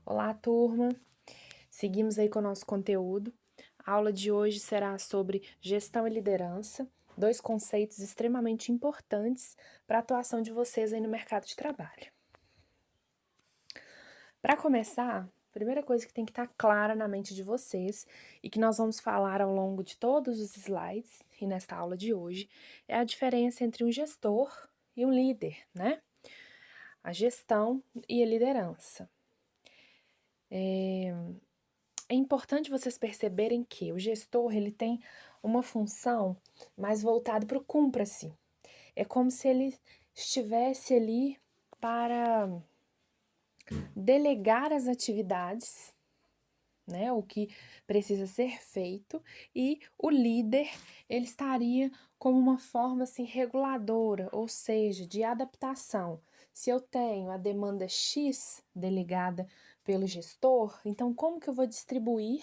Olá, turma! Seguimos aí com o nosso conteúdo. A aula de hoje será sobre gestão e liderança, dois conceitos extremamente importantes para a atuação de vocês aí no mercado de trabalho. Para começar, a primeira coisa que tem que estar clara na mente de vocês e que nós vamos falar ao longo de todos os slides e nesta aula de hoje é a diferença entre um gestor e um líder, né? A gestão e a liderança. É importante vocês perceberem que o gestor ele tem uma função mais voltada para o cumpra-se. É como se ele estivesse ali para delegar as atividades, né, o que precisa ser feito, e o líder ele estaria como uma forma assim reguladora, ou seja, de adaptação. Se eu tenho a demanda X delegada pelo gestor, então como que eu vou distribuir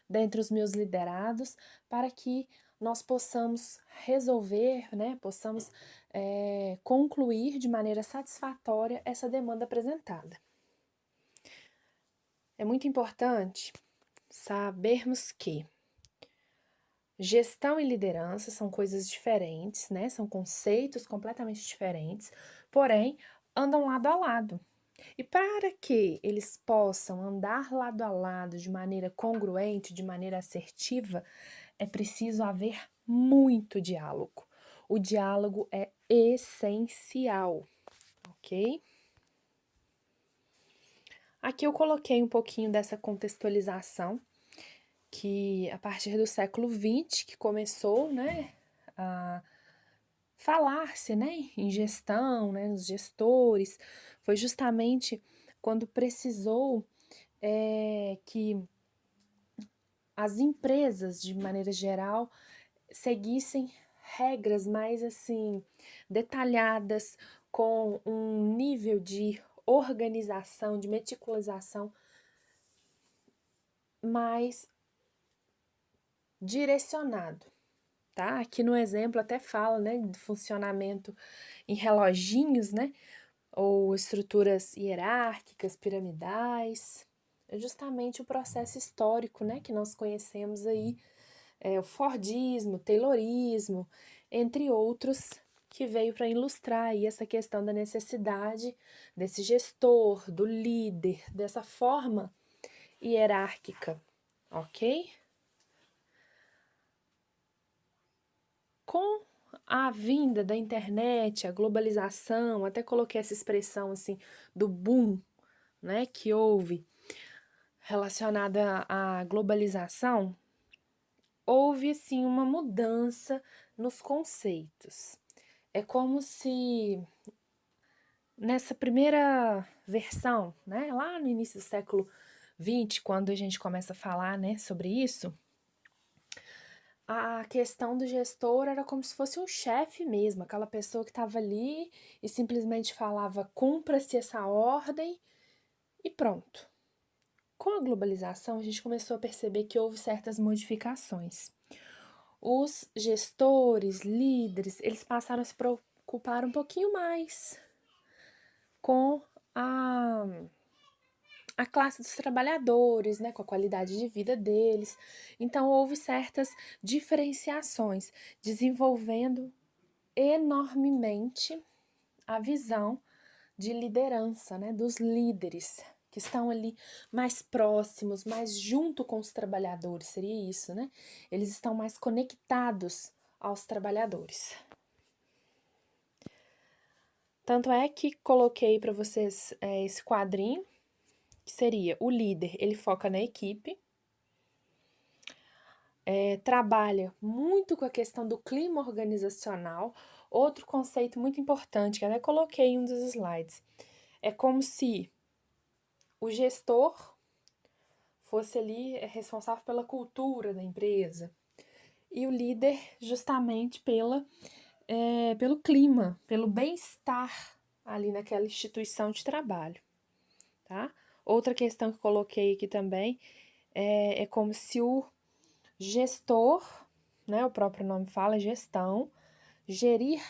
dentre os meus liderados para que nós possamos resolver, né, possamos concluir de maneira satisfatória essa demanda apresentada. É muito importante sabermos que gestão e liderança são coisas diferentes, né? São conceitos completamente diferentes, porém andam lado a lado. E para que eles possam andar lado a lado de maneira congruente, de maneira assertiva, é preciso haver muito diálogo. O diálogo é essencial, ok? Aqui eu coloquei um pouquinho dessa contextualização que a partir do século XX que começou, né, a falar-se, né, em gestão, né, nos gestores, foi justamente quando precisou que as empresas, de maneira geral, seguissem regras mais assim detalhadas, com um nível de organização, de meticularização mais direcionado, tá? Aqui no exemplo até fala, né, de funcionamento em reloginhos, né, ou estruturas hierárquicas, piramidais. É justamente o processo histórico, né, que nós conhecemos aí, o Fordismo, Taylorismo, entre outros, que veio para ilustrar aí essa questão da necessidade desse gestor, do líder, dessa forma hierárquica, ok? Com a vinda da internet, a globalização, até coloquei essa expressão assim do boom, né, que houve relacionada à globalização, houve assim uma mudança nos conceitos. É como se nessa primeira versão, né, lá no início do século XX, quando a gente começa a falar, né, sobre isso, a questão do gestor era como se fosse um chefe mesmo, aquela pessoa que estava ali e simplesmente falava cumpra-se essa ordem e pronto. Com a globalização, a gente começou a perceber que houve certas modificações. Os gestores, líderes, eles passaram a se preocupar um pouquinho mais com a classe dos trabalhadores, né, com a qualidade de vida deles. Então, houve certas diferenciações, desenvolvendo enormemente a visão de liderança, né, dos líderes que estão ali mais próximos, mais junto com os trabalhadores, seria isso, né? Eles estão mais conectados aos trabalhadores. Tanto é que coloquei para vocês esse quadrinho, que seria o líder, ele foca na equipe, trabalha muito com a questão do clima organizacional. Outro conceito muito importante, que até coloquei em um dos slides, é como se o gestor fosse ali responsável pela cultura da empresa e o líder justamente pelo clima, pelo bem-estar ali naquela instituição de trabalho, tá? Outra questão que coloquei aqui também é como se o gestor, né, o próprio nome fala, gestão, gerir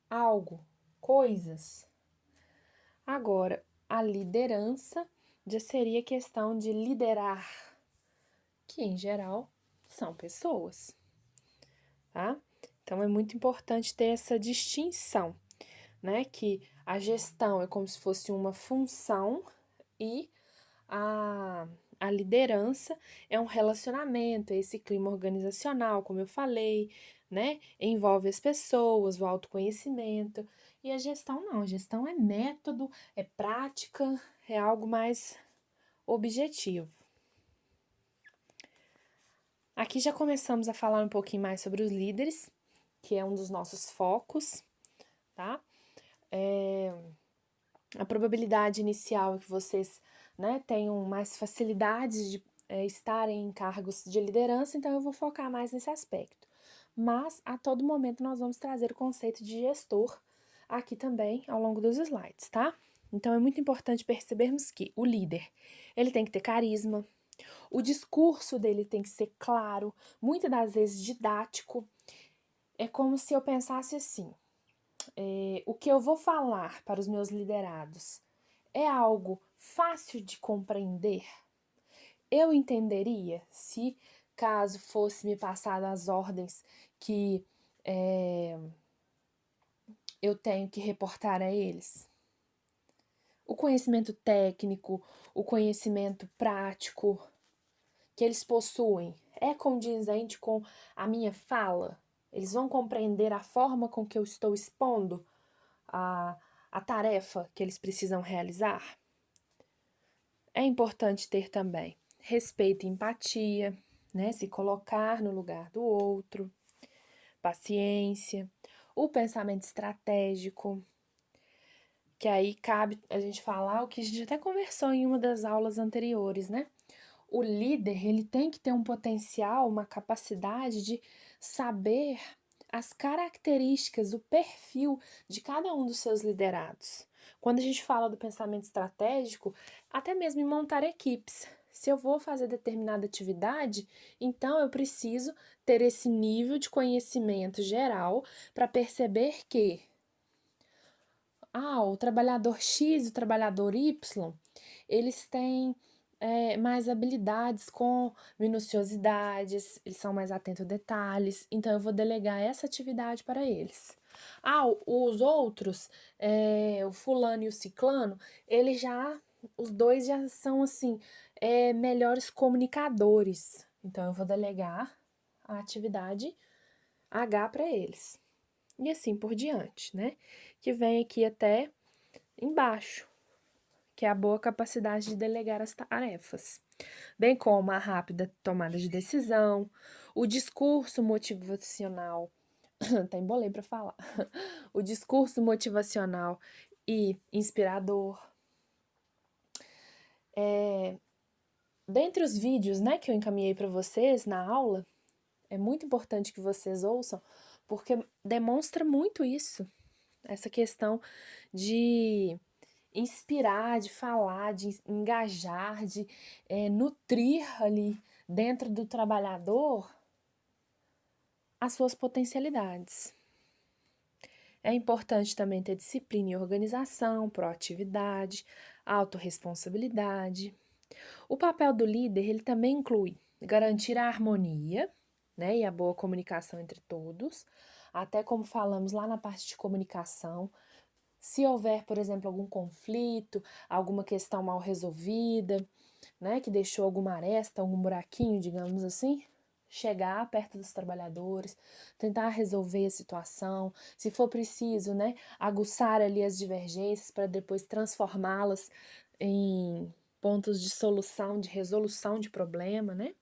algo, coisas. Agora, a liderança já seria questão de liderar, que em geral são pessoas, tá? Então é muito importante ter essa distinção, né? Que a gestão é como se fosse uma função e a, a liderança é um relacionamento, é esse clima organizacional, como eu falei, né? Envolve as pessoas, o autoconhecimento. E a gestão não, a gestão é método, é prática, é algo mais objetivo. Aqui já começamos a falar um pouquinho mais sobre os líderes, que é um dos nossos focos, tá? A probabilidade inicial é que vocês, né, tenham mais facilidades de estarem em cargos de liderança, então eu vou focar mais nesse aspecto. Mas a todo momento nós vamos trazer o conceito de gestor aqui também ao longo dos slides, tá? Então é muito importante percebermos que o líder, ele tem que ter carisma, o discurso dele tem que ser claro, muitas das vezes didático. É como se eu pensasse assim: o que eu vou falar para os meus liderados é algo fácil de compreender? Eu entenderia se, caso fosse me passado as ordens que eu tenho que reportar a eles? O conhecimento técnico, o conhecimento prático que eles possuem é condizente com a minha fala? Eles vão compreender a forma com que eu estou expondo a, a tarefa que eles precisam realizar? É importante ter também respeito e empatia, né? Se colocar no lugar do outro, paciência, o pensamento estratégico, que aí cabe a gente falar o que a gente até conversou em uma das aulas anteriores, né? O líder, ele tem que ter um potencial, uma capacidade de saber as características, o perfil de cada um dos seus liderados. Quando a gente fala do pensamento estratégico, até mesmo em montar equipes. Se eu vou fazer determinada atividade, então eu preciso ter esse nível de conhecimento geral para perceber que o trabalhador X e o trabalhador Y, eles têm mais habilidades com minuciosidades, eles são mais atentos a detalhes, então eu vou delegar essa atividade para eles. Os outros, o fulano e o ciclano, os dois já são assim, melhores comunicadores, então eu vou delegar a atividade H para eles. E assim por diante, né? Que vem aqui até embaixo, que é a boa capacidade de delegar as tarefas, bem como a rápida tomada de decisão, o discurso motivacional, até embolei para falar, o discurso motivacional e inspirador. Dentre os vídeos, né, que eu encaminhei para vocês na aula, é muito importante que vocês ouçam, porque demonstra muito isso, essa questão de inspirar, de falar, de engajar, de nutrir ali dentro do trabalhador as suas potencialidades. É importante também ter disciplina e organização, proatividade, autorresponsabilidade. O papel do líder, ele também inclui garantir a harmonia, né, e a boa comunicação entre todos, até como falamos lá na parte de comunicação. Se houver, por exemplo, algum conflito, alguma questão mal resolvida, né, que deixou alguma aresta, algum buraquinho, digamos assim, chegar perto dos trabalhadores, tentar resolver a situação, se for preciso, né, aguçar ali as divergências para depois transformá-las em pontos de solução, de resolução de problema, né?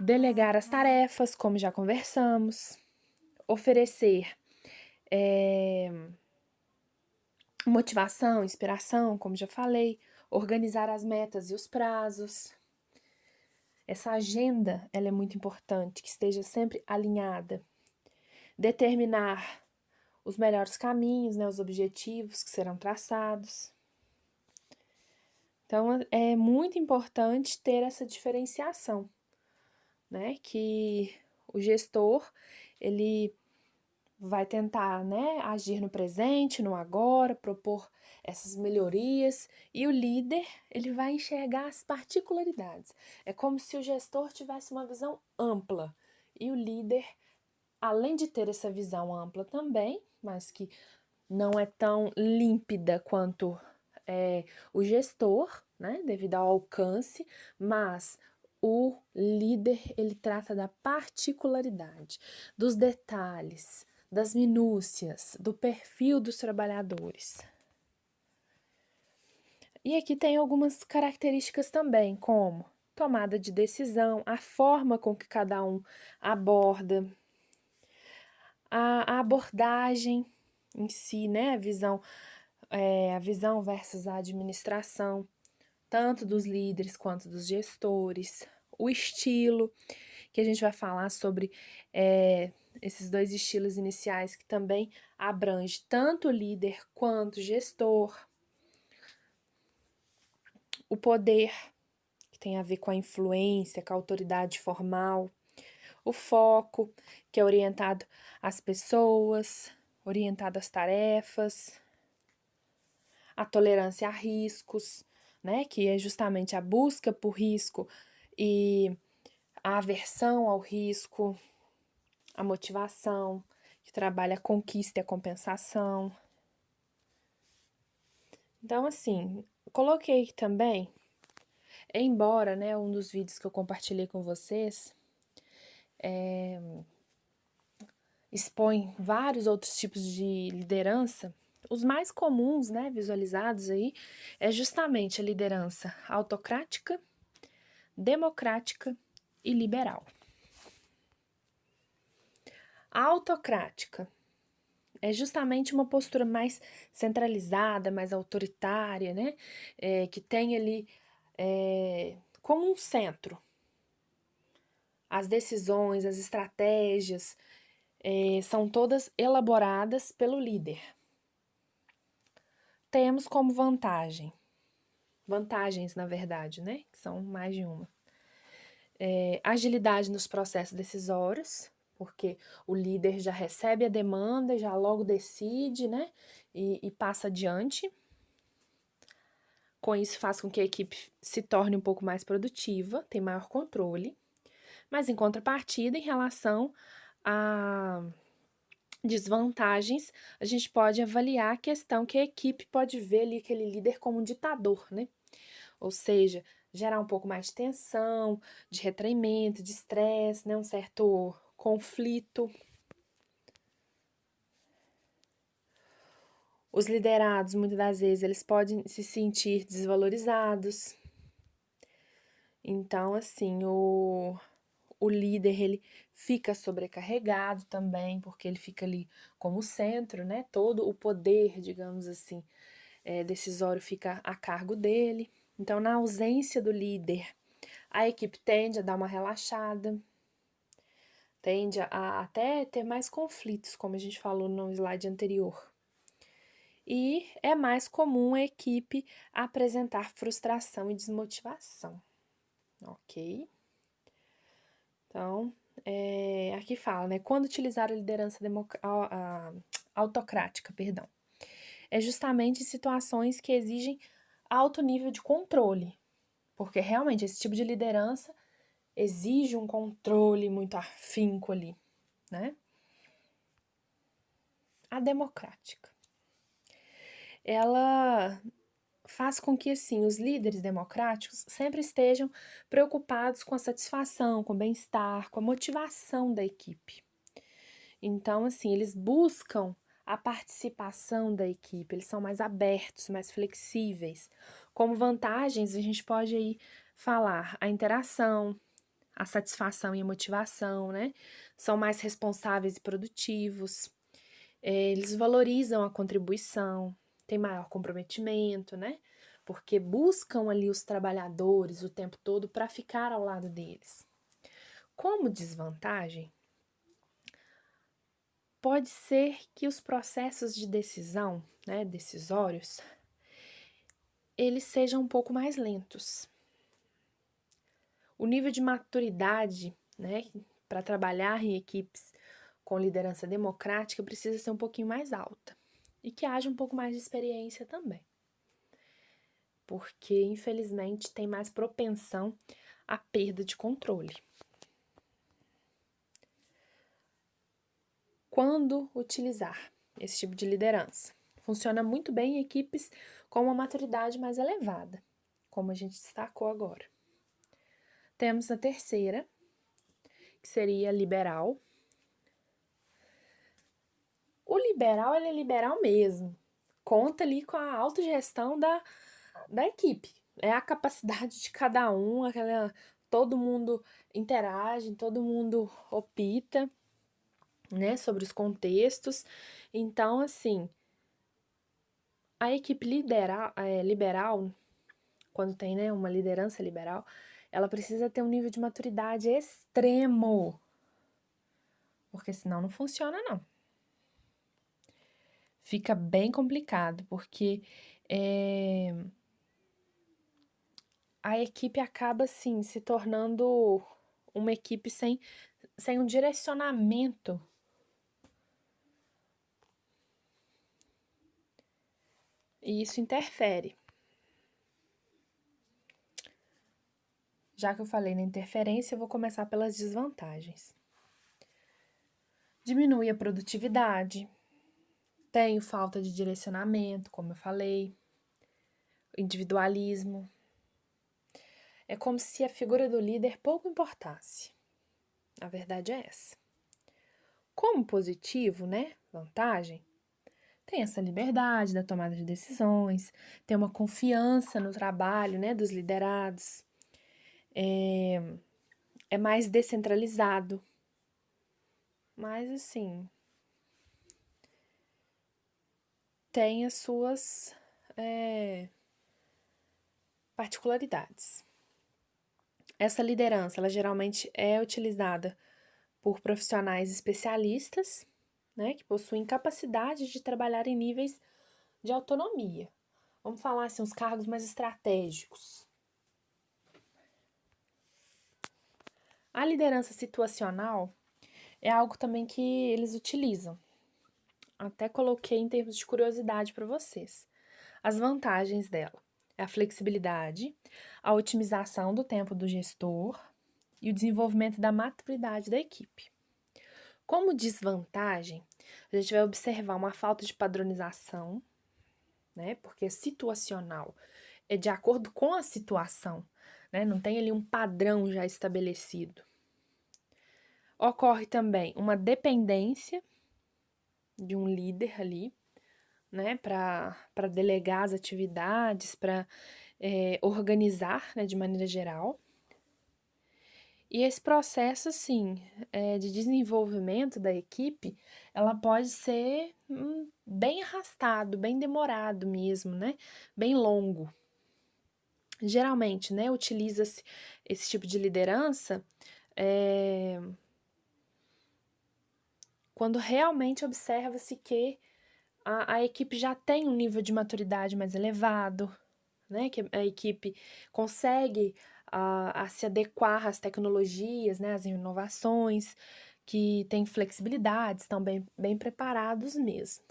Delegar as tarefas, como já conversamos, oferecer motivação, inspiração, como já falei, organizar as metas e os prazos. Essa agenda, ela é muito importante, que esteja sempre alinhada. Determinar os melhores caminhos, né, os objetivos que serão traçados. Então, é muito importante ter essa diferenciação, né, que o gestor, ele vai tentar, né, agir no presente, no agora, propor essas melhorias, e o líder, ele vai enxergar as particularidades. É como se o gestor tivesse uma visão ampla, e o líder, além de ter essa visão ampla também, mas que não é tão límpida quanto o gestor, né, devido ao alcance, mas o líder, ele trata da particularidade, dos detalhes, das minúcias, do perfil dos trabalhadores. E aqui tem algumas características também, como tomada de decisão, a forma com que cada um aborda, a abordagem em si, né, a visão versus a administração, tanto dos líderes quanto dos gestores, o estilo, que a gente vai falar sobre esses dois estilos iniciais que também abrange tanto o líder quanto o gestor, o poder, que tem a ver com a influência, com a autoridade formal, o foco, que é orientado às pessoas, orientado às tarefas, a tolerância a riscos, né, que é justamente a busca por risco e a aversão ao risco, a motivação, que trabalha a conquista e a compensação. Então, assim, coloquei também, embora, né, um dos vídeos que eu compartilhei com vocês expõe vários outros tipos de liderança, os mais comuns, né, visualizados aí, é justamente a liderança autocrática, democrática e liberal. A autocrática é justamente uma postura mais centralizada, mais autoritária, né? Que tem ali como um centro as decisões, as estratégias, são todas elaboradas pelo líder. Temos como vantagens na verdade, né? Que são mais de uma. Agilidade nos processos decisórios, porque o líder já recebe a demanda, já logo decide, né? E passa adiante. Com isso, faz com que a equipe se torne um pouco mais produtiva, tem maior controle. Mas, em contrapartida, em relação a desvantagens, a gente pode avaliar a questão que a equipe pode ver ali aquele líder como um ditador, né? Ou seja, gerar um pouco mais de tensão, de retraimento, de estresse, né? Um certo conflito. Os liderados, muitas das vezes, eles podem se sentir desvalorizados. Então, assim, o líder, ele fica sobrecarregado também, porque ele fica ali como centro, né? Todo o poder, digamos assim, decisório fica a cargo dele. Então, na ausência do líder, a equipe tende a dar uma relaxada, tende a até ter mais conflitos, como a gente falou no slide anterior. E é mais comum a equipe apresentar frustração e desmotivação, ok? Então, aqui fala, né? Quando utilizar a liderança autocrática, perdão. É justamente em situações que exigem alto nível de controle, porque realmente esse tipo de liderança exige um controle muito afinco ali, né? A democrática. Ela faz com que, assim, os líderes democráticos sempre estejam preocupados com a satisfação, com o bem-estar, com a motivação da equipe. Então, assim, eles buscam a participação da equipe, eles são mais abertos, mais flexíveis. Como vantagens, a gente pode aí falar a interação, a satisfação e a motivação, né? São mais responsáveis e produtivos. Eles valorizam a contribuição, têm maior comprometimento, né? Porque buscam ali os trabalhadores o tempo todo para ficar ao lado deles. Como desvantagem, pode ser que os processos de decisão, né, decisórios, eles sejam um pouco mais lentos. O nível de maturidade, né, para trabalhar em equipes com liderança democrática precisa ser um pouquinho mais alta e que haja um pouco mais de experiência também, porque infelizmente tem mais propensão à perda de controle. Quando utilizar esse tipo de liderança? Funciona muito bem em equipes com uma maturidade mais elevada, como a gente destacou agora. Temos a terceira, que seria liberal. O liberal, ele é liberal mesmo. Conta ali com a autogestão da equipe. É a capacidade de cada um, todo mundo interage, todo mundo opta, né, sobre os contextos. Então, assim, a equipe liberal, quando tem, né, uma liderança liberal, ela precisa ter um nível de maturidade extremo, porque senão não funciona, não. Fica bem complicado, porque a equipe acaba, assim, se tornando uma equipe sem um direcionamento. E isso interfere. Já que eu falei na interferência, eu vou começar pelas desvantagens. Diminui a produtividade, tenho falta de direcionamento, como eu falei, individualismo. É como se a figura do líder pouco importasse. A verdade é essa. Como positivo, né? Vantagem, tem essa liberdade da tomada de decisões, tem uma confiança no trabalho, né, dos liderados, é mais descentralizado, mas assim, tem as suas particularidades. Essa liderança, ela geralmente é utilizada por profissionais especialistas, né, que possuem capacidade de trabalhar em níveis de autonomia. Vamos falar assim, uns cargos mais estratégicos. A liderança situacional é algo também que eles utilizam. Até coloquei em termos de curiosidade para vocês. As vantagens dela é a flexibilidade, a otimização do tempo do gestor e o desenvolvimento da maturidade da equipe. Como desvantagem, a gente vai observar uma falta de padronização, né? Porque é situacional, é de acordo com a situação, né? Não tem ali um padrão já estabelecido. Ocorre também uma dependência de um líder ali, né? Para delegar as atividades, para organizar, né? De maneira geral. E esse processo, assim, de desenvolvimento da equipe, ela pode ser bem arrastado, bem demorado mesmo, né? Bem longo. Geralmente, né, utiliza-se esse tipo de liderança quando realmente observa-se que a equipe já tem um nível de maturidade mais elevado, né? Que a equipe consegue a se adequar às tecnologias, né? Às inovações, que tem flexibilidade, estão bem preparados mesmo,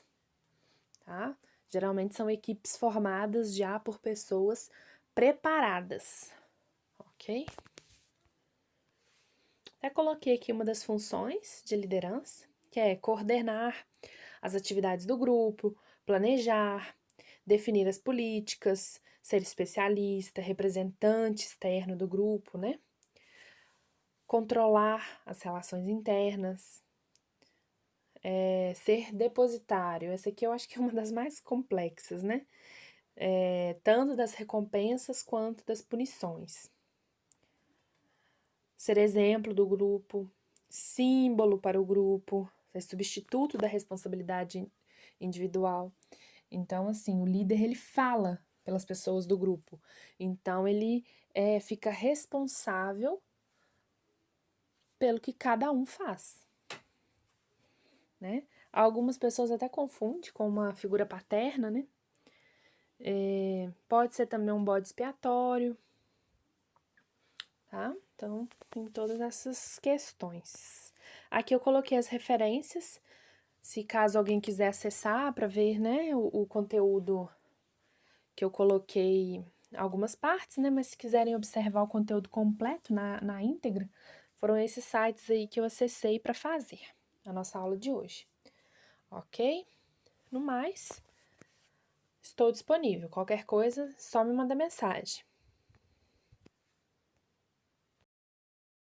tá? Geralmente são equipes formadas já por pessoas preparadas, ok? Até coloquei aqui uma das funções de liderança, que é coordenar as atividades do grupo, planejar, definir as políticas, ser especialista, representante externo do grupo, né? Controlar as relações internas, ser depositário. Essa aqui eu acho que é uma das mais complexas, né? Tanto das recompensas quanto das punições. Ser exemplo do grupo, símbolo para o grupo, ser substituto da responsabilidade individual. Então, assim, o líder, ele fala pelas pessoas do grupo. Então, ele fica responsável pelo que cada um faz, né? Algumas pessoas até confundem com uma figura paterna, né? Pode ser também um bode expiatório, tá? Então, tem todas essas questões. Aqui eu coloquei as referências, se caso alguém quiser acessar para ver, né, o conteúdo que eu coloquei algumas partes, né, mas se quiserem observar o conteúdo completo na íntegra, foram esses sites aí que eu acessei para fazer a nossa aula de hoje, ok? No mais, estou disponível. Qualquer coisa, só me manda mensagem.